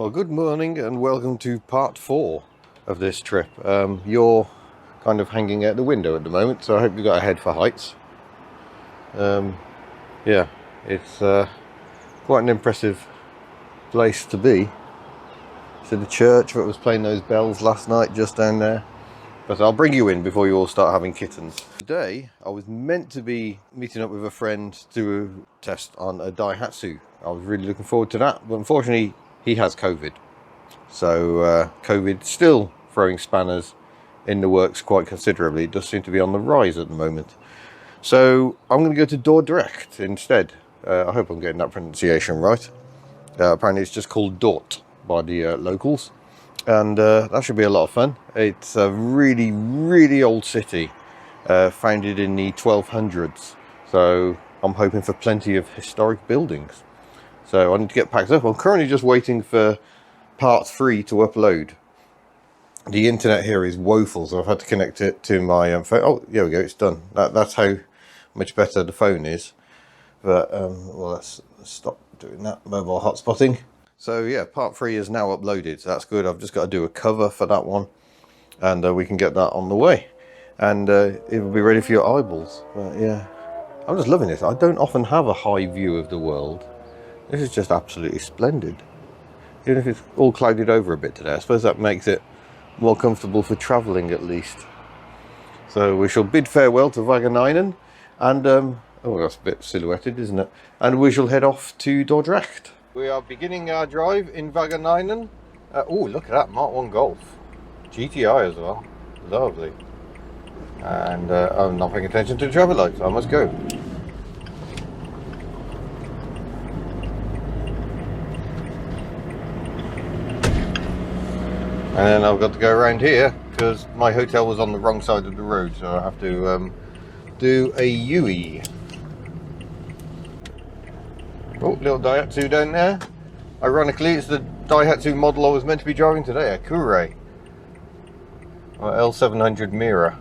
Well, good morning and welcome to part 4 of this trip. You're kind of hanging out the window at the moment, so I hope you got a head for heights. Yeah, it's quite an impressive place to be. So the church that was playing those bells last night just down there. But I'll bring you in before you all start having kittens. Today I was meant to be meeting up with a friend to test on a Daihatsu. I was really looking forward to that, but unfortunately he has COVID. So COVID still throwing spanners in the works quite considerably. It does seem to be on the rise at the moment. So I'm going to go to Dordrecht instead. I hope I'm getting that pronunciation right. Apparently it's just called Dort by the locals. And that should be a lot of fun. It's a really old city, founded in the 1200s. So I'm hoping for plenty of historic buildings. So I need to get packed up. I'm currently just waiting for part 3 to upload. The internet here is woeful, so I've had to connect it to my phone. Oh, there we go, it's done. That's how much better the phone is. But well, let's stop doing that mobile hotspotting. So yeah, part 3 is now uploaded, so that's good. I've just got to do a cover for that one, and we can get that on the way, and it will be ready for your eyeballs. But yeah, I'm just loving this. I don't often have a high view of the world. This is just absolutely splendid. Even if it's all clouded over a bit today, I suppose that makes it more comfortable for travelling at least. So we shall bid farewell to Wageningen, and oh, that's a bit silhouetted, isn't it? And we shall head off to Dordrecht. We are beginning our drive in Wageningen. Oh, look at that, Mark 1 Golf. GTI as well. Lovely. And I'm not paying attention to the traffic lights, I must go. And then I've got to go around here because my hotel was on the wrong side of the road, so I have to do a U-E. Oh, little Daihatsu down there. Ironically, it's the Daihatsu model I was meant to be driving today, a Kure. L700 Mira.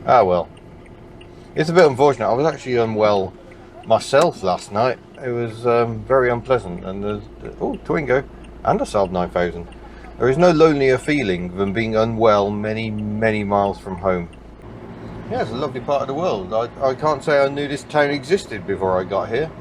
Ah well. It's a bit unfortunate. I was actually unwell myself last night. It was very unpleasant. And there's, oh, Twingo. And a Saab 9000. There is no lonelier feeling than being unwell many miles from home. Yeah, it's a lovely part of the world. I can't say I knew this town existed before I got here.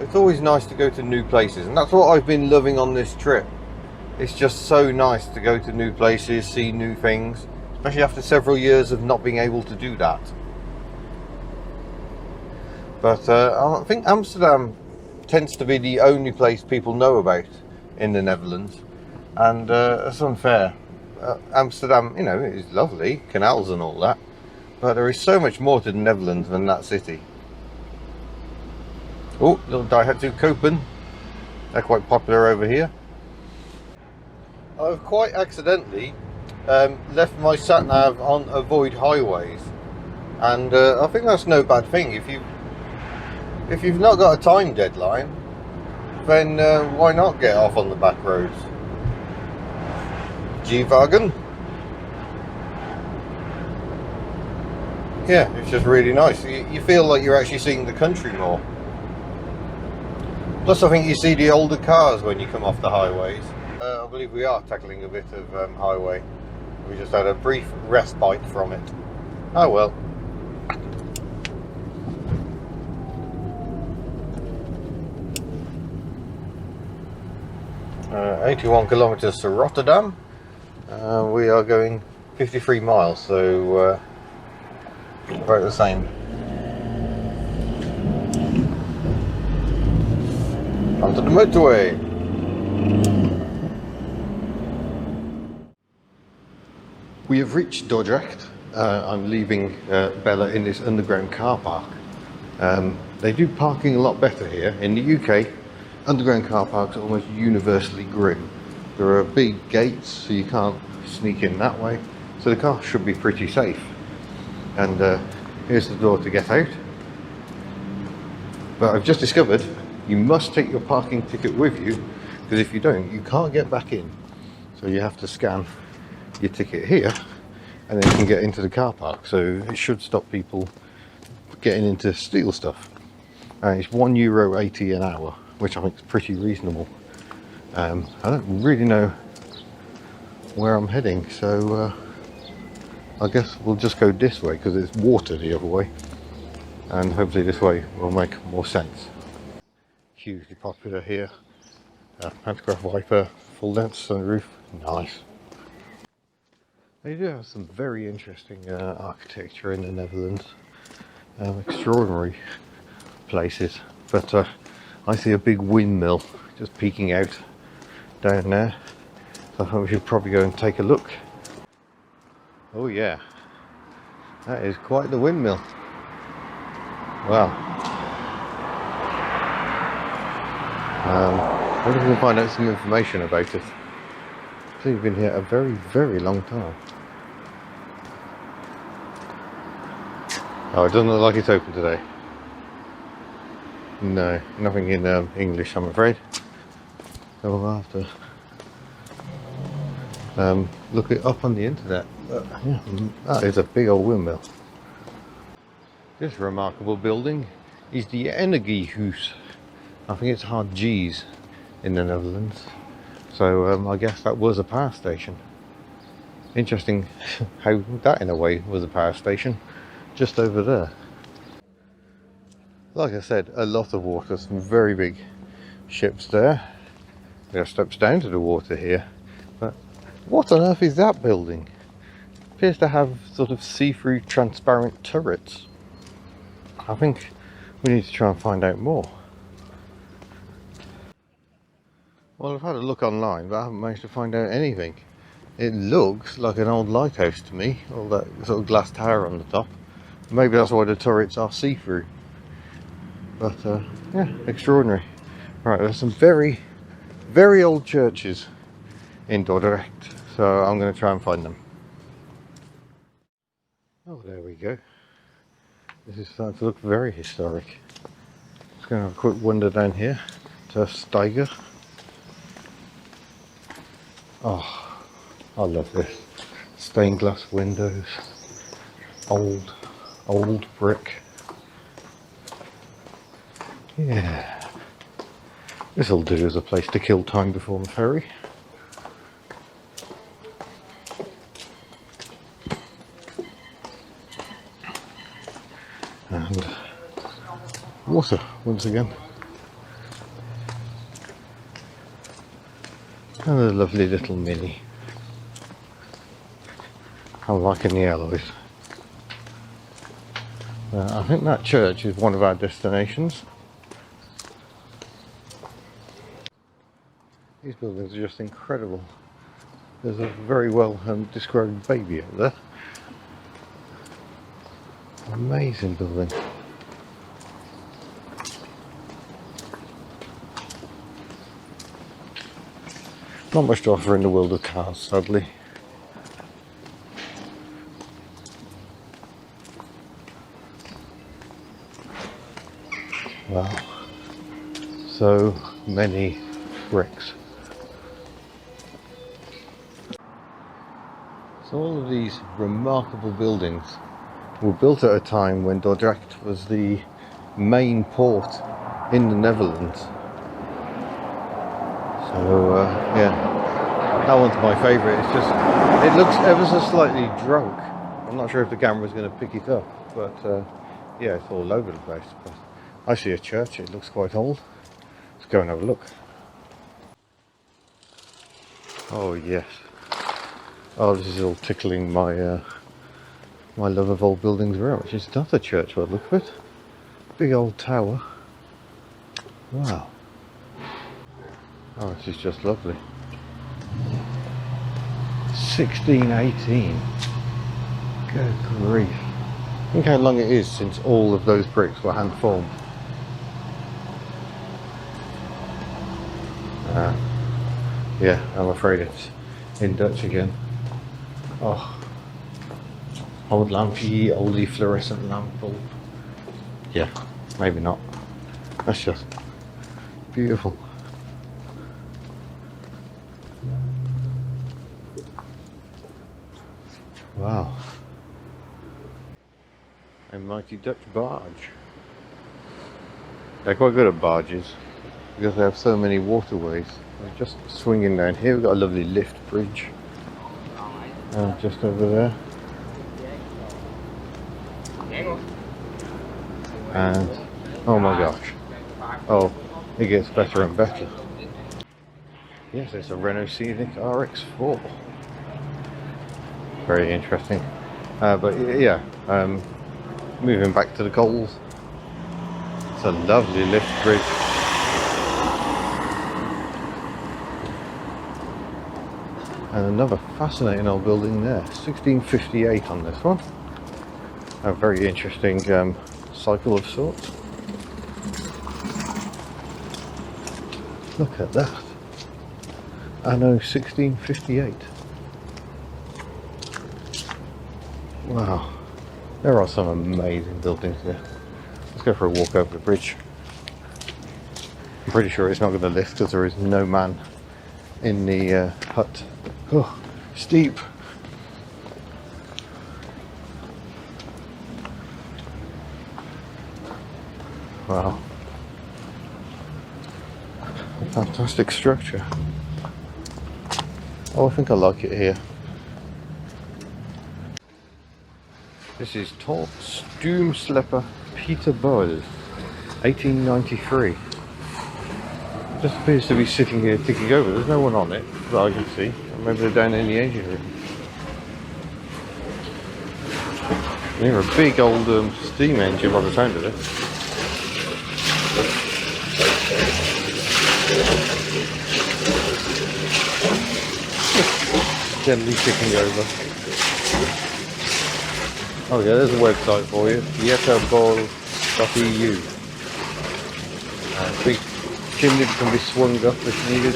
It's always nice to go to new places, and that's what I've been loving on this trip. It's just so nice to go to new places, see new things, especially after several years of not being able to do that. But I think Amsterdam tends to be the only place people know about in the Netherlands, and that's unfair. Amsterdam, you know, is lovely, canals and all that, but there is so much more to the Netherlands than that city. Oh, little Daihatsu Copen. They're quite popular over here. I've quite accidentally left my sat-nav on avoid highways, and I think that's no bad thing. If you've not got a time deadline, then why not get off on the back roads? G-Wagen. Yeah, it's just really nice. You feel like you're actually seeing the country more. Plus I think you see the older cars when you come off the highways. I believe we are tackling a bit of highway. We just had a brief respite from it. Oh well. 81 kilometers to Rotterdam. We are going 53 miles, so about the same. Onto the motorway. We have reached Dordrecht. I'm leaving Bella in this underground car park. They do parking a lot better here. In the UK, underground car parks are almost universally grim. There are big gates, so you can't sneak in that way. So the car should be pretty safe. And here's the door to get out. But I've just discovered you must take your parking ticket with you, because if you don't, you can't get back in. So you have to scan your ticket here, and then you can get into the car park. So it should stop people getting into steal stuff. And it's €1.80 an hour. which I think is pretty reasonable. I don't really know where I'm heading, so I guess we'll just go this way because it's water the other way, and hopefully this way will make more sense. Hugely popular here. Pantograph wiper, full length sunroof, nice. They do have some very interesting architecture in the Netherlands. Extraordinary places, but I see a big windmill just peeking out down there, so I think we should probably go and take a look. Oh yeah, that is quite the windmill. Wow. I wonder if we can find out some information about it. I think we've been here a very, very long time. Oh, it doesn't look like it's open today. No, nothing in English, I'm afraid. So we'll have to look it up on the internet. Yeah, that is a big old windmill. This remarkable building is the Energiehuis. I think it's hard G's in the Netherlands. So I guess that was a power station. Interesting how that in a way was a power station. Just over there. Like I said, a lot of water, some very big ships there. There are steps down to the water here. But what on earth is that building? It appears to have sort of see-through transparent turrets. I think we need to try and find out more. Well, I've had a look online, but I haven't managed to find out anything. It looks like an old lighthouse to me, all that sort of glass tower on the top. Maybe that's why the turrets are see-through. But yeah, extraordinary. Right, there's some very, very old churches in Dordrecht, so I'm going to try and find them. Oh, there we go. This is starting to look very historic. Just going to have a quick wander down here to Steiger. Oh, I love this. Stained glass windows, old brick. Yeah, this'll do as a place to kill time before the ferry. And water once again. And a lovely little Mini. I'm liking the alloys. I think that church is one of our destinations. These buildings are just incredible. There's a very well described baby up there. Amazing building. Not much to offer in the world of cars, sadly. Wow, so many bricks. So all of these remarkable buildings were built at a time when Dordrecht was the main port in the Netherlands. So yeah, that one's my favourite. It's just, it looks ever so slightly drunk. I'm not sure if the camera's going to pick it up, but yeah, it's all over the place. But I see a church, it looks quite old. Let's go and have a look. Oh yes. Oh, this is all tickling my my love of old buildings very much. It's not a church by the look of it. Big old tower. Wow. Oh, this is just lovely. 1618. Good grief. Think how long it is since all of those bricks were hand formed. Yeah, I'm afraid it's in Dutch again. Oh, old lampy, oldie fluorescent lamp bulb. Yeah, maybe not. That's just beautiful. Wow. A mighty Dutch barge. They're quite good at barges. because they have so many waterways. We're just swinging down here. We've got a lovely lift bridge just over there. And oh my gosh, oh, it gets better and better. Yes, it's a Renault Scenic RX4. Very interesting. But yeah, moving back to the coals. It's a lovely lift bridge. And another fascinating old building there. 1658 on this one. A very interesting cycle of sorts. Look at that. Anno 1658. Wow. There are some amazing buildings here. Let's go for a walk over the bridge. I'm pretty sure it's not going to lift because there is no man in the hut. Oh, steep. Wow. A fantastic structure. Oh, I think I like it here. This is Tot Stoomslepper Peter Boyle, 1893. Just appears to be sitting here ticking over. There's no one on it that I can see. Maybe they're down in the engine room. They're a big old steam engine by the sound of it. Gently ticking over. Oh yeah, there's a website for you, yetabol.eu. Big chimney that can be swung up if needed.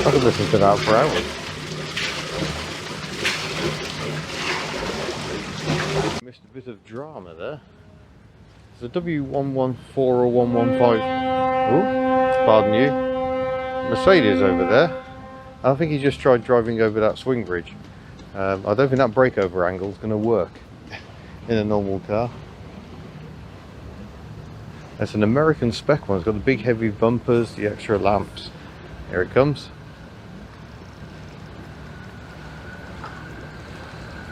I could listen to that for hours. Missed a bit of drama there. There's a W114 or 115. Oh, pardon you. Mercedes over there. I think he just tried driving over that swing bridge. I don't think that breakover angle is going to work in a normal car. It's an American spec one. It's got the big heavy bumpers, the extra lamps. Here it comes.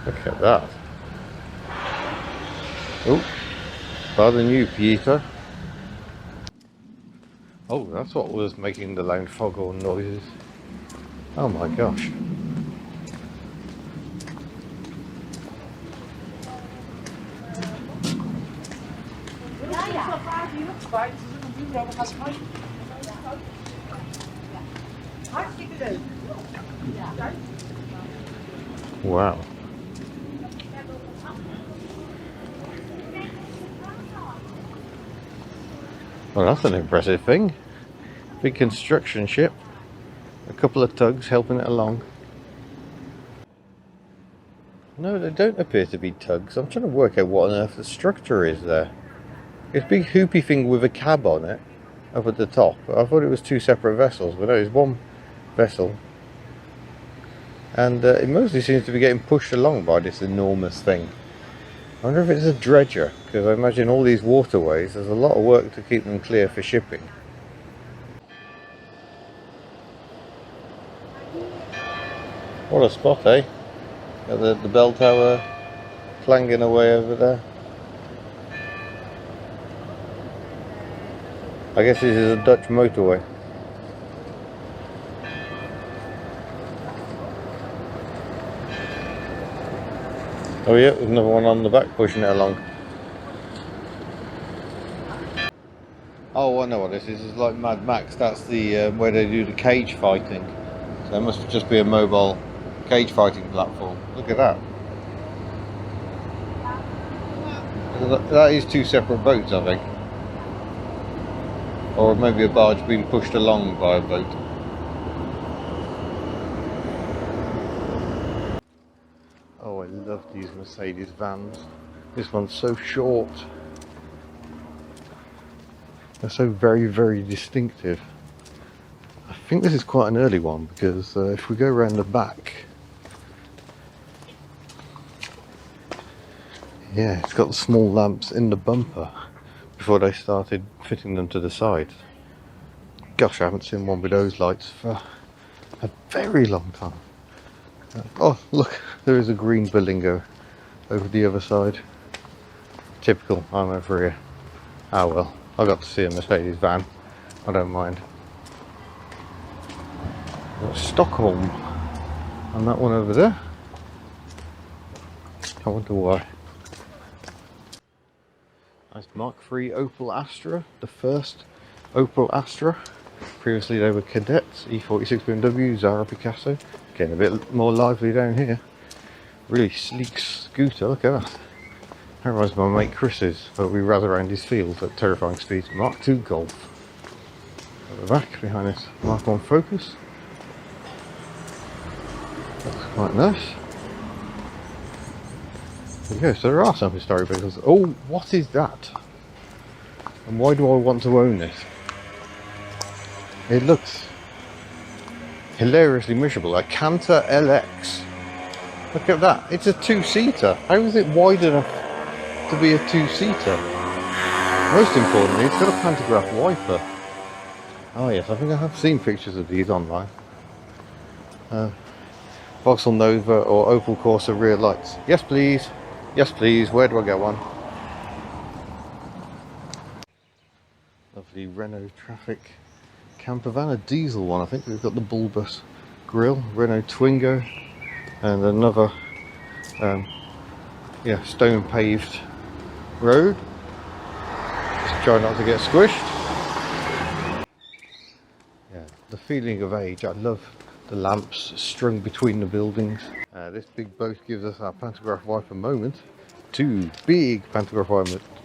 Look at that. Oh, pardon you, Peter. Oh, that's what was making the loud foghorn noises. Oh my gosh. Wow. Well, that's an impressive thing. Big construction ship. A couple of tugs helping it along. No, they don't appear to be tugs. I'm trying to work out what on earth the structure is there. It's a big hoopy thing with a cab on it up at the top. I thought it was two separate vessels, but no, it's one vessel. And it mostly seems to be getting pushed along by this enormous thing. I wonder if it's a dredger, because I imagine all these waterways, there's a lot of work to keep them clear for shipping. What a spot, eh? Got the bell tower clanging away over there. I guess this is a Dutch motorway. Oh yeah, there's another one on the back pushing it along. Oh, I know what this is. This is like Mad Max. That's the where they do the cage fighting. So it must just be a mobile cage fighting platform. Look at that. That is two separate boats, I think. Or maybe a barge being pushed along by a boat. Oh, I love these Mercedes vans. This one's so short. They're so very, very distinctive. I think this is quite an early one because if we go around the back, yeah, it's got the small lamps in the bumper. before they started fitting them to the sides. Gosh, I haven't seen one with those lights for a very long time. Oh look, there is a green Berlingo over the other side. Typical, I'm over here. Ah well, I got to see a Mercedes van, I don't mind. Stockholm, and that one over there. I wonder why. Nice Mark III Opel Astra, the first Opel Astra. Previously they were Cadets, E46 BMW, Zara Picasso. Getting a bit more lively down here. Really sleek scooter, look at that. That reminds me of my mate Chris's, but we rather around his field at terrifying speeds. Mark II Golf. At the back behind this Mark I Focus. That's quite nice. There you go, so there are some historic vehicles. Oh, what is that? And why do I want to own this? It looks hilariously miserable. A Canta LX. Look at that. It's a two-seater. How is it wide enough to be a two-seater? Most importantly, it's got a pantograph wiper. Oh yes, I think I have seen pictures of these online. Vauxhall Nova or Opel Corsa rear lights. Yes please. Yes please. Where do I get one? Lovely Renault Traffic camper van, a diesel one I think. We've got the bulbous grille, Renault Twingo, and another stone paved road. Just try not to get squished. Yeah, the feeling of age. I love the lamps strung between the buildings. This big boat gives us our pantograph wiper moment. Two big pantograph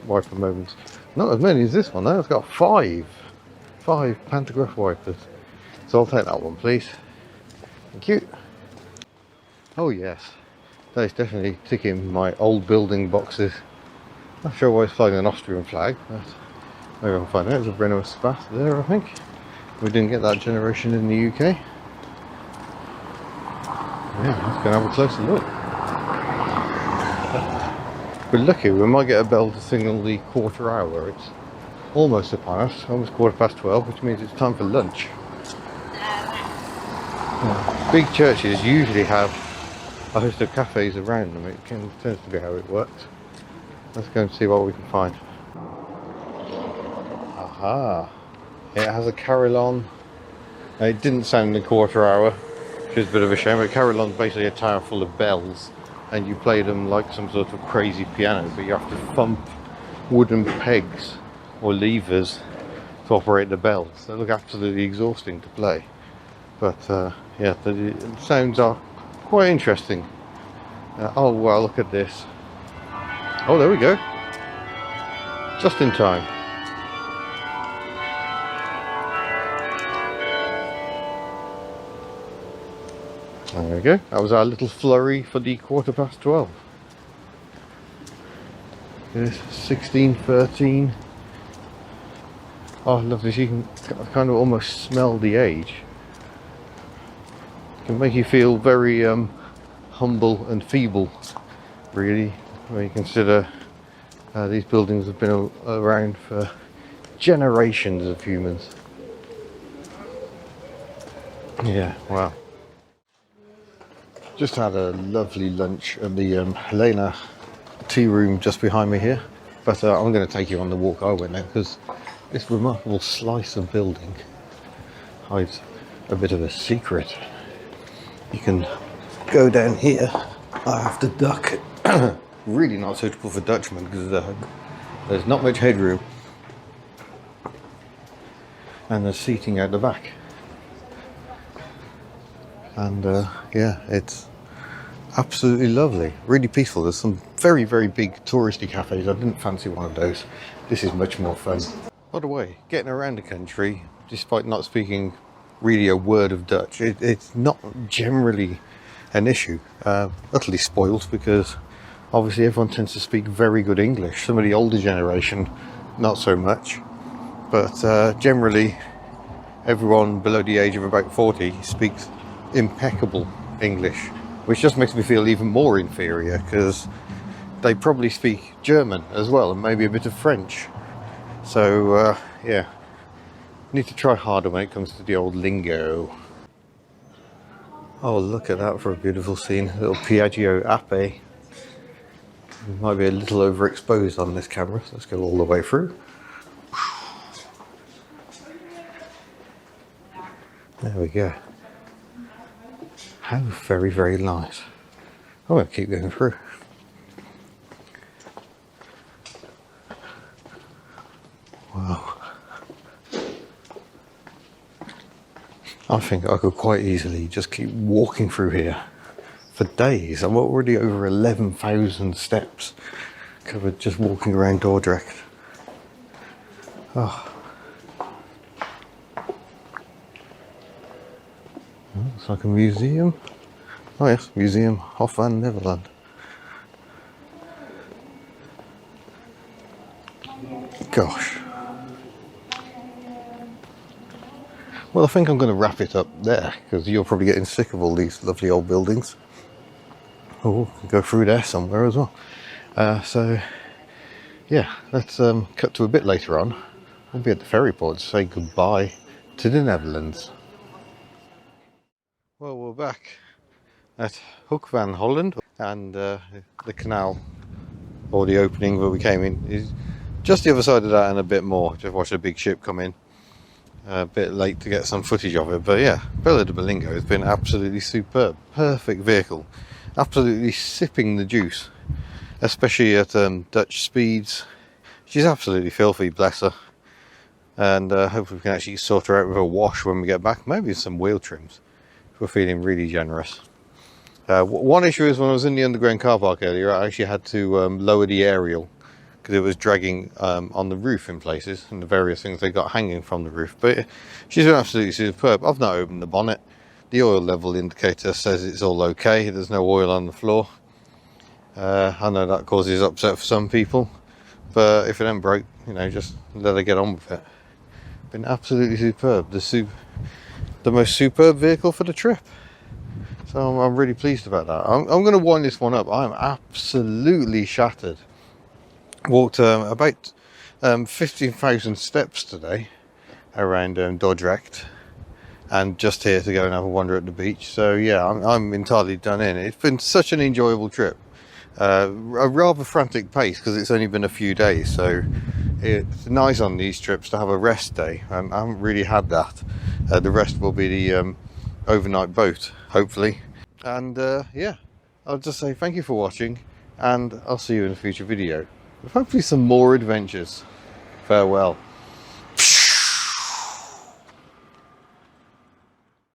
wiper moments. Not as many as this one though. It's got five pantograph wipers. So I'll take that one please. Thank you. Oh yes, that is definitely ticking my old building boxes. Not sure why it's flying an Austrian flag, but maybe I'll find out. There's a Renault Spat there I think. We didn't get that generation in the UK. Yeah, let's go and have a closer look. We're lucky, we might get a bell to signal the quarter hour. It's almost upon us, almost 12:15, which means it's time for lunch. Big churches usually have a host of cafes around them. It tends to be how it works. Let's go and see what we can find. Aha! It has a carillon. It didn't sound the quarter hour, which is a bit of a shame, but carillon's basically a tower full of bells, and you play them like some sort of crazy piano, but you have to thump wooden pegs or levers to operate the bells. They look absolutely exhausting to play, but yeah, the sounds are quite interesting. Oh wow, look at this. Oh, there we go. Just in time. There we go. That was our little flurry for the 12:15. It's 16:13. Oh, lovely. You can kind of almost smell the age. It can make you feel very humble and feeble, really, when you consider these buildings have been around for generations of humans. Yeah, wow. Just had a lovely lunch at the Helena tea room just behind me here, but I'm going to take you on the walk I went there because this remarkable slice of building hides a bit of a secret. You can go down here. I have to duck. Really not suitable for Dutchmen because there's not much headroom, and there's seating out the back. And yeah, it's absolutely lovely, really peaceful. There's some very, very big touristy cafes. I didn't fancy one of those. This is much more fun. By the way, getting around the country, despite not speaking really a word of Dutch, it's not generally an issue. Utterly spoiled because obviously everyone tends to speak very good English. Some of the older generation, not so much. But generally, everyone below the age of about 40 speaks impeccable English, which just makes me feel even more inferior because they probably speak German as well and maybe a bit of French. So yeah, need to try harder when it comes to the old lingo. Oh, look at that for a beautiful scene. A little Piaggio Ape. Might be a little overexposed on this camera, so let's go all the way through. There we go. How very, very nice. I'm going to keep going through. Wow. I think I could quite easily just keep walking through here for days. I'm already over 11,000 steps covered just walking around Dordrecht. Oh. Looks like a museum. Oh yes, Museum Hof van Nederland. Gosh. Well, I think I'm going to wrap it up there because you're probably getting sick of all these lovely old buildings. Oh, we'll go through there somewhere as well. So, yeah, let's cut to a bit later on. We'll be at the ferry port to say goodbye to the Netherlands. Well, we're back at Hoek van Holland, and the canal, or the opening where we came in, is just the other side of that and a bit more. Just watched a big ship come in. A bit late to get some footage of it, but yeah, Bella de Berlingo has been absolutely superb. Perfect vehicle, absolutely sipping the juice, especially at Dutch speeds. She's absolutely filthy, bless her, and hopefully we can actually sort her out with a wash when we get back, maybe some wheel trims if we're feeling really generous. One issue is when I was in the underground car park earlier, I actually had to lower the aerial because it was dragging on the roof in places, and the various things they got hanging from the roof. But she's been absolutely superb. I've not opened the bonnet. The oil level indicator says it's all okay. There's no oil on the floor. I know that causes upset for some people, but if it ain't broke, you know, just let her get on with it. Been absolutely superb. The most superb vehicle for the trip. So I'm really pleased about that. I'm going to wind this one up. I'm absolutely shattered. Walked about 15,000 steps today around Dordrecht, and just here to go and have a wander at the beach. So yeah, I'm entirely done in. It's been such an enjoyable trip. A rather frantic pace because it's only been a few days, so it's nice on these trips to have a rest day, and I haven't really had that. The rest will be the overnight boat, hopefully. And yeah, I'll just say thank you for watching, and I'll see you in a future video with hopefully some more adventures. Farewell.